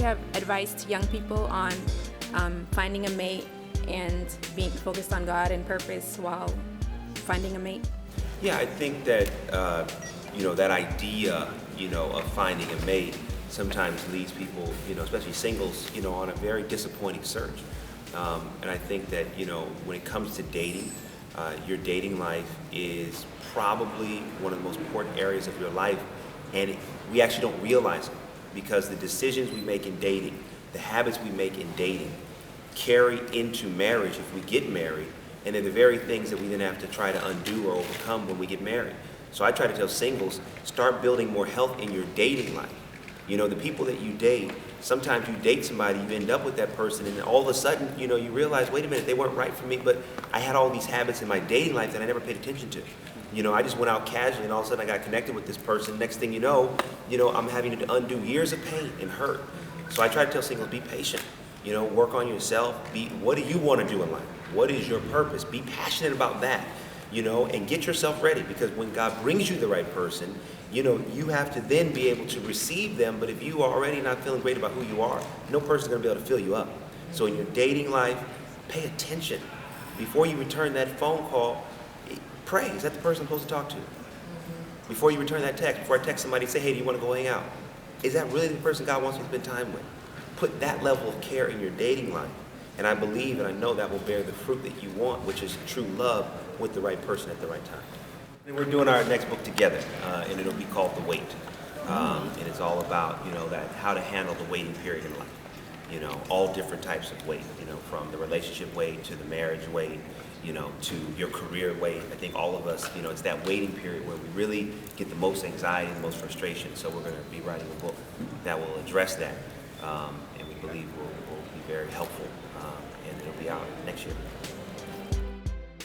you have advice to young people on finding a mate and being focused on God and purpose while finding a mate? Yeah, I think that, that idea, of finding a mate sometimes leads people, especially singles, on a very disappointing search. And I think that, when it comes to dating, your dating life is probably one of the most important areas of your life, and we actually don't realize it because the decisions we make in dating, the habits we make in dating, carry into marriage if we get married, and they're the very things that we then have to try to undo or overcome when we get married. So I try to tell singles, start building more health in your dating life. The people that you date, sometimes you date somebody, you end up with that person, and all of a sudden, you realize, wait a minute, they weren't right for me, but I had all these habits in my dating life that I never paid attention to. I just went out casually, and all of a sudden I got connected with this person. Next thing you know, I'm having to undo years of pain and hurt. So I try to tell singles, be patient. Work on yourself. What do you want to do in life? What is your purpose? Be passionate about that, and get yourself ready, because when God brings you the right person, you have to then be able to receive them. But if you are already not feeling great about who you are, no person's going to be able to fill you up. So in your dating life, pay attention. Before you return that phone call, pray. Is that the person I'm supposed to talk to? Before you return that text, before I text somebody and say, hey, do you want to go hang out? Is that really the person God wants me to spend time with? Put that level of care in your dating life. And I believe and I know that will bear the fruit that you want, which is true love with the right person at the right time. And we're doing our next book together, and it'll be called The Wait. And it's all about, that how to handle the waiting period in life. All different types of wait, from the relationship wait to the marriage wait, to your career wait. I think all of us, it's that waiting period where we really get the most anxiety and the most frustration. So we're going to be writing a book that will address that, and we believe will be very helpful, and it'll be out next year.